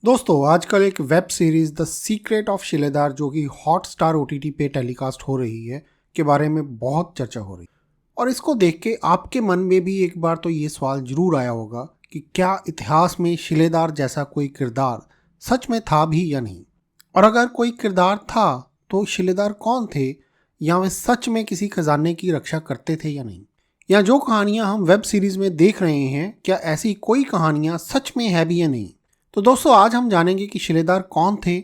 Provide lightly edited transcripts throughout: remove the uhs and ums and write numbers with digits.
दोस्तों आजकल एक web series the secret of शिलेदार जो कि हॉटस्टार ओटीटी पे टेलीकास्ट हो रही है के बारे में बहुत चर्चा हो रही है। और इसको देख के आपके मन में भी एक बार तो ये सवाल जरूर आया होगा कि क्या इतिहास में शिलेदार जैसा कोई किरदार सच में था भी या नहीं, और अगर कोई किरदार था तो शिलेदार कौन थे, या वे सच में किसी खजाने की रक्षा करते थे या नहीं, या जो कहानियां हम वेब सीरीज में देख रहे हैं क्या ऐसी कोई कहानियां सच में है भी या नहीं। तो दोस्तों आज हम जानेंगे कि शिलेदार कौन थे,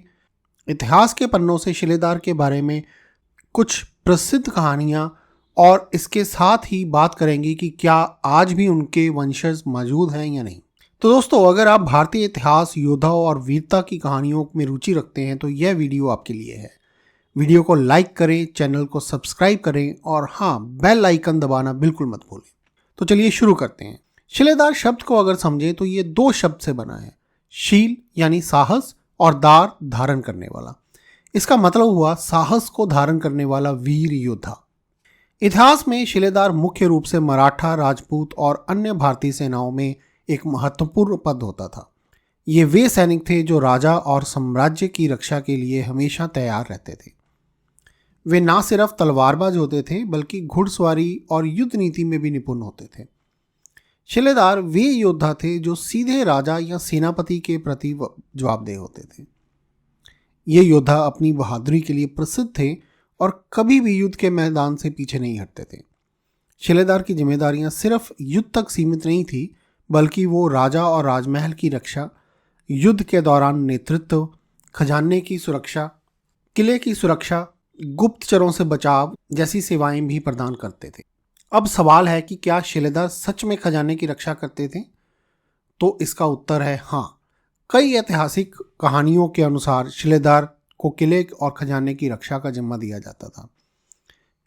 इतिहास के पन्नों से शिलेदार के बारे में कुछ प्रसिद्ध कहानियां, और इसके साथ ही बात करेंगे कि क्या आज भी उनके वंशज मौजूद हैं या नहीं। तो दोस्तों अगर आप भारतीय इतिहास, योद्धाओं और वीरता की कहानियों में रुचि रखते हैं तो यह वीडियो आपके लिए है। वीडियो को लाइक करें, चैनल को सब्सक्राइब करें और हाँ, बेल आइकन दबाना बिल्कुल मत भूलें। तो चलिए शुरू करते हैं। शिलेदार शब्द को अगर समझें तो ये दो शब्द से बना है, शील यानी साहस और दार धारण करने वाला। इसका मतलब हुआ साहस को धारण करने वाला वीर योद्धा। इतिहास में शिलेदार मुख्य रूप से मराठा, राजपूत और अन्य भारतीय सेनाओं में एक महत्वपूर्ण पद होता था। ये वे सैनिक थे जो राजा और साम्राज्य की रक्षा के लिए हमेशा तैयार रहते थे। वे ना सिर्फ तलवारबाज होते थे बल्कि घुड़सवारी और युद्ध नीति में भी निपुण होते थे। शिलेदार वे योद्धा थे जो सीधे राजा या सेनापति के प्रति जवाबदेह होते थे। ये योद्धा अपनी बहादुरी के लिए प्रसिद्ध थे और कभी भी युद्ध के मैदान से पीछे नहीं हटते थे। शिलेदार की जिम्मेदारियां सिर्फ युद्ध तक सीमित नहीं थी, बल्कि वो राजा और राजमहल की रक्षा, युद्ध के दौरान नेतृत्व, खजाने की सुरक्षा, किले की सुरक्षा, गुप्तचरों से बचाव जैसी सेवाएं भी प्रदान करते थे। अब सवाल है कि क्या शिलेदार सच में खजाने की रक्षा करते थे? तो इसका उत्तर है हाँ। कई ऐतिहासिक कहानियों के अनुसार शिलेदार को किले और खजाने की रक्षा का जिम्मा दिया जाता था।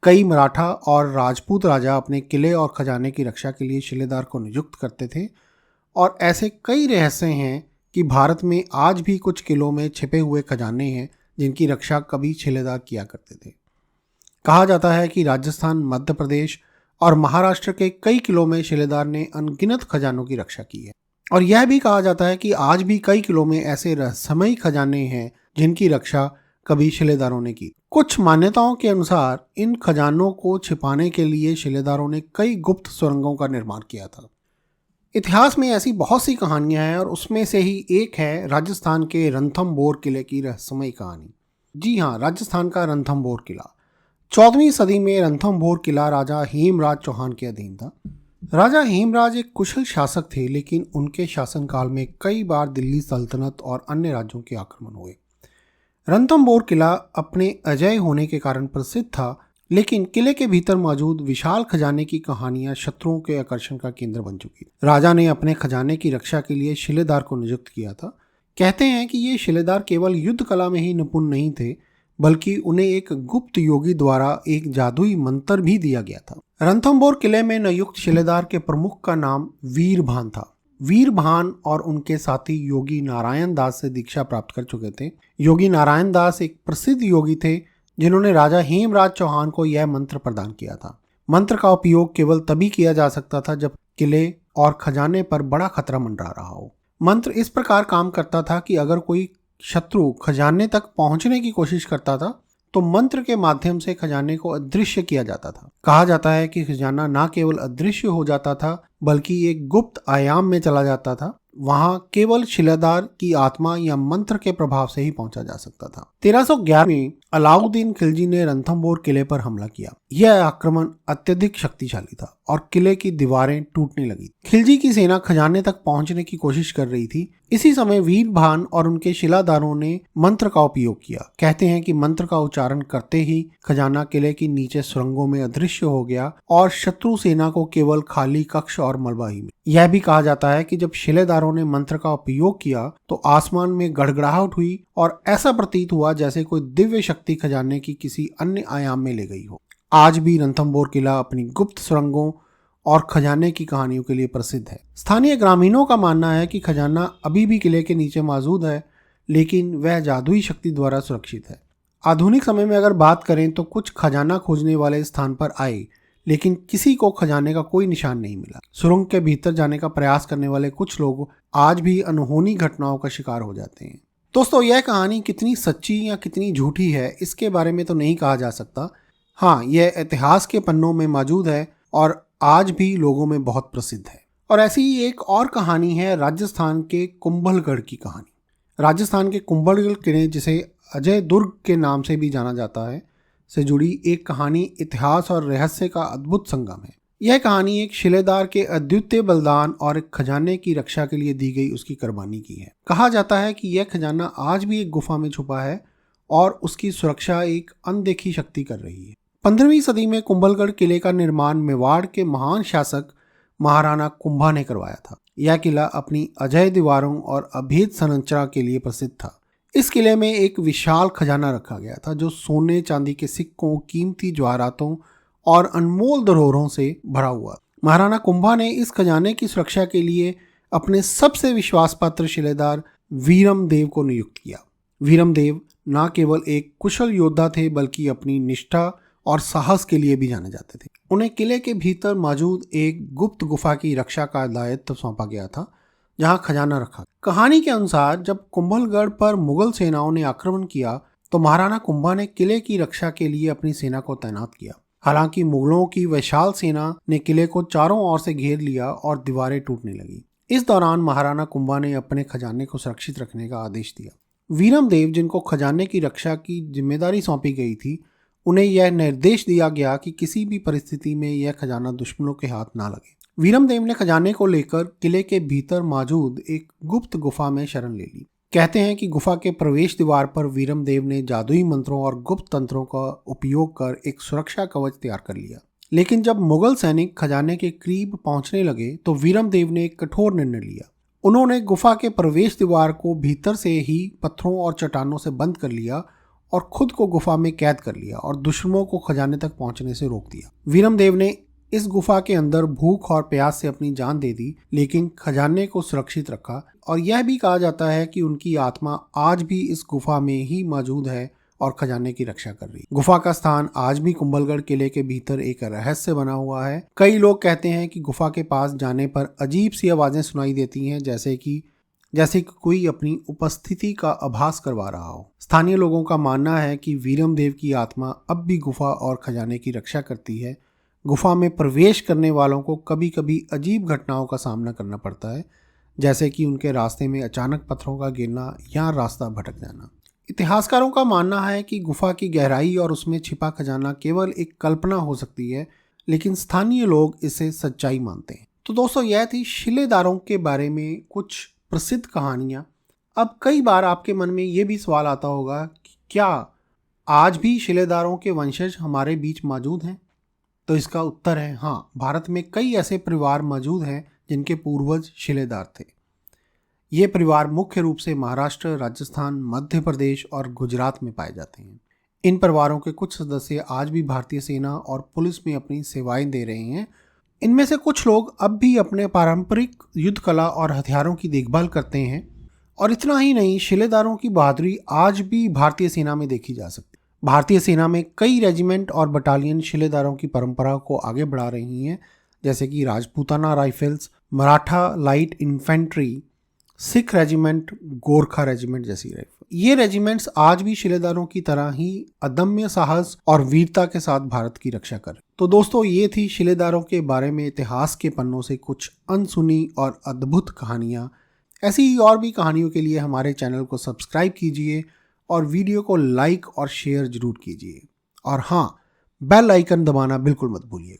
कई मराठा और राजपूत राजा अपने किले और खजाने की रक्षा के लिए शिलेदार को नियुक्त करते थे, और ऐसे कई रहस्य हैं कि भारत में आज भी कुछ किलों में छिपे हुए खजाने हैं जिनकी रक्षा कभी शिलेदार किया करते थे। कहा जाता है कि राजस्थान, मध्य प्रदेश और महाराष्ट्र के कई किलों में शिलेदार ने अनगिनत खजानों की रक्षा की है। और यह भी कहा जाता है कि आज भी कई किलों में ऐसे रहस्यमयी खजाने हैं जिनकी रक्षा कभी शिलेदारों ने की। कुछ मान्यताओं के अनुसार इन खजानों को छिपाने के लिए शिलेदारों ने कई गुप्त सुरंगों का निर्माण किया था। इतिहास में ऐसी बहुत सी कहानियां हैं और उसमें से ही एक है राजस्थान के रणथंभौर किले की रहस्यमयी कहानी। जी हाँ, राजस्थान का रणथंभौर किला 14वीं सदी में रणथंभौर किला राजा हेमराज चौहान के अधीन था। राजा हेमराज एक कुशल शासक थे, लेकिन उनके शासनकाल में कई बार दिल्ली सल्तनत और अन्य राज्यों के आक्रमण हुए। रणथंभौर किला अपने अजेय होने के कारण प्रसिद्ध था, लेकिन किले के भीतर मौजूद विशाल खजाने की कहानियां शत्रुओं के आकर्षण का केंद्र बन चुकी। राजा ने अपने खजाने की रक्षा के लिए शिलेदार को नियुक्त किया था। कहते हैं कि ये शिलेदार केवल युद्ध कला में ही निपुण नहीं थे, बल्कि उन्हें एक गुप्त योगी द्वारा एक जादुई मंत्र भी दिया गया था। रणथंभौर किले में नियुक्त शिलेदार के प्रमुख का नाम वीरभान था। वीरभान और उनके साथी योगी नारायण दास से दीक्षा प्राप्त कर चुके थे। योगी नारायण दास एक प्रसिद्ध योगी थे जिन्होंने राजा हेमराज चौहान को यह मंत्र प्रदान किया था। मंत्र का उपयोग केवल तभी किया जा सकता था जब किले और खजाने पर बड़ा खतरा मंडरा रहा हो। मंत्र इस प्रकार काम करता था कि अगर कोई शत्रु खजाने तक पहुंचने की कोशिश करता था तो मंत्र के माध्यम से खजाने को अदृश्य किया जाता था। कहा जाता है कि खजाना न केवल अदृश्य हो जाता था बल्कि एक गुप्त आयाम में चला जाता था। वहां केवल शिलेदार की आत्मा या मंत्र के प्रभाव से ही पहुंचा जा सकता था। 1311 में अलाउद्दीन खिलजी ने रणथंभौर किले पर हमला किया। यह आक्रमण अत्यधिक शक्तिशाली था और किले की दीवारें टूटने लगी। खिलजी की सेना खजाने तक पहुंचने की कोशिश कर रही थी। इसी समय वीरभान और उनके शिलादारों ने मंत्र का उपयोग किया। कहते हैं कि मंत्र का उच्चारण करते ही खजाना किले की नीचे सुरंगों में अदृश्य हो गया और शत्रु सेना को केवल खाली कक्ष और मलबा ही मिला। यह भी कहा जाता है कि जब शिलेदारों ने मंत्र का उपयोग किया तो आसमान में गड़गड़ाहट हुई और ऐसा प्रतीत हुआ जैसे कोई दिव्य शक्ति खजाने की किसी अन्य आयाम में ले गई हो। आज भी रणथंभौर किला अपनी गुप्त सुरंगों और खजाने की कहानियों के लिए प्रसिद्ध है। स्थानीय ग्रामीणों का मानना है कि खजाना अभी भी किले के नीचे मौजूद है, लेकिन वह जादुई शक्ति द्वारा सुरक्षित है। आधुनिक समय में अगर बात करें तो कुछ खजाना खोजने वाले स्थान पर आए, लेकिन किसी को खजाने का कोई निशान नहीं मिला। सुरंग के भीतर जाने का प्रयास करने वाले कुछ लोग आज भी अनहोनी घटनाओं का शिकार हो जाते हैं। दोस्तों, यह कहानी कितनी सच्ची या कितनी झूठी है इसके बारे में तो नहीं कहा जा सकता। हाँ, यह इतिहास के पन्नों में मौजूद है और आज भी लोगों में बहुत प्रसिद्ध है। और ऐसी ही एक और कहानी है राजस्थान के कुंभलगढ़ की कहानी। राजस्थान के कुंभलगढ़ किले, जिसे अजय दुर्ग के नाम से भी जाना जाता है, से जुड़ी एक कहानी इतिहास और रहस्य का अद्भुत संगम है। यह कहानी एक शिलेदार के अद्वितीय बलिदान और एक खजाने की रक्षा के लिए दी गई उसकी कुर्बानी की है। कहा जाता है कि यह खजाना आज भी एक गुफा में छुपा है और उसकी सुरक्षा एक अनदेखी शक्ति कर रही है। 15वीं सदी में कुंभलगढ़ किले का निर्माण मेवाड़ के महान शासक महाराणा कुंभा ने करवाया था। यह किला अपनी अजय दीवारों और अभेद संरचना के लिए प्रसिद्ध था। इस किले में एक विशाल खजाना रखा गया था जो सोने चांदी के सिक्कों, कीमती जवाहरातों और अनमोल धरोहरों से भरा हुआ। महाराणा कुंभा ने इस खजाने की सुरक्षा के लिए अपने सबसे विश्वास पात्र शिलेदार वीरम देव को नियुक्त किया। वीरम देव न केवल एक कुशल योद्धा थे बल्कि अपनी निष्ठा और साहस के लिए भी जाने जाते थे। उन्हें किले के भीतर मौजूद एक गुप्त गुफा की रक्षा का दायित्व सौंपा गया था जहां खजाना रखा। कहानी के अनुसार जब कुंभलगढ़ पर मुगल सेनाओं ने आक्रमण किया तो महाराणा कुंभा ने किले की रक्षा के लिए अपनी सेना को तैनात किया। हालांकि मुगलों की विशाल सेना ने किले को चारों ओर से घेर लिया और दीवारें टूटने लगी। इस दौरान महाराणा कुंभा ने अपने खजाने को सुरक्षित रखने का आदेश दिया। वीरम देव, जिनको खजाने की रक्षा की जिम्मेदारी सौंपी गई थी, उन्हें यह निर्देश दिया गया कि किसी भी परिस्थिति में यह खजाना दुश्मनों के हाथ ना लगे। वीरम देव ने खजाने को लेकर किले के भीतर मौजूद एक गुप्त गुफा में शरण ले ली। कहते हैं कि गुफा के प्रवेश द्वार पर वीरम देव ने जादुई मंत्रों और गुप्त तंत्रों का उपयोग कर एक सुरक्षा कवच तैयार कर लिया। लेकिन जब मुगल सैनिक खजाने के करीब पहुंचने लगे तो वीरम देव ने एक कठोर निर्णय लिया। उन्होंने गुफा के प्रवेश द्वार को भीतर से ही पत्थरों और चट्टानों से बंद कर लिया और खुद को गुफा में कैद कर लिया और दुश्मनों को खजाने तक पहुंचने से रोक दिया। वीरम देव ने इस गुफा के अंदर भूख और प्यास से अपनी जान दे दी, लेकिन खजाने को सुरक्षित रखा। और यह भी कहा जाता है कि उनकी आत्मा आज भी इस गुफा में ही मौजूद है और खजाने की रक्षा कर रही है। गुफा का स्थान आज भी कुंभलगढ़ किले के भीतर एक रहस्य बना हुआ है। कई लोग कहते हैं कि गुफा के पास जाने पर अजीब सी आवाजें सुनाई देती हैं, जैसे कि कोई अपनी उपस्थिति का आभास करवा रहा हो। स्थानीय लोगों का मानना है कि वीरम देव की आत्मा अब भी गुफा और खजाने की रक्षा करती है। गुफा में प्रवेश करने वालों को कभी कभी अजीब घटनाओं का सामना करना पड़ता है, जैसे कि उनके रास्ते में अचानक पत्थरों का गिरना या रास्ता भटक जाना। इतिहासकारों का मानना है कि गुफा की गहराई और उसमें छिपा खजाना केवल एक कल्पना हो सकती है, लेकिन स्थानीय लोग इसे सच्चाई मानते हैं। तो दोस्तों, यह थी शिलेदारों के बारे में कुछ प्रसिद्ध कहानियाँ। अब कई बार आपके मन में ये भी सवाल आता होगा कि क्या आज भी शिलेदारों के वंशज हमारे बीच मौजूद हैं? तो इसका उत्तर है हाँ। भारत में कई ऐसे परिवार मौजूद हैं जिनके पूर्वज शिलेदार थे। ये परिवार मुख्य रूप से महाराष्ट्र, राजस्थान, मध्य प्रदेश और गुजरात में पाए जाते हैं। इन परिवारों के कुछ सदस्य आज भी भारतीय सेना और पुलिस में अपनी सेवाएं दे रहे हैं। इनमें से कुछ लोग अब भी अपने पारंपरिक युद्ध कला और हथियारों की देखभाल करते हैं। और इतना ही नहीं, शिलेदारों की बहादुरी आज भी भारतीय सेना में देखी जा सकती है। भारतीय सेना में कई रेजिमेंट और बटालियन शिलेदारों की परंपरा को आगे बढ़ा रही हैं, जैसे कि Rajputana rifles, Maratha light infantry, Sikh regiment, Gorkha regiment जैसी राइफल। ये रेजिमेंट्स आज भी शिलेदारों की तरह ही अदम्य साहस और वीरता के साथ भारत की रक्षा कर। तो दोस्तों, ये थी शिलेदारों के बारे में इतिहास के पन्नों से कुछ अनसुनी और अद्भुत कहानियाँ। ऐसी ही और भी कहानियों के लिए हमारे चैनल को सब्सक्राइब कीजिए और वीडियो को लाइक और शेयर जरूर कीजिए। और हाँ, बेल आइकन दबाना बिल्कुल मत भूलिए।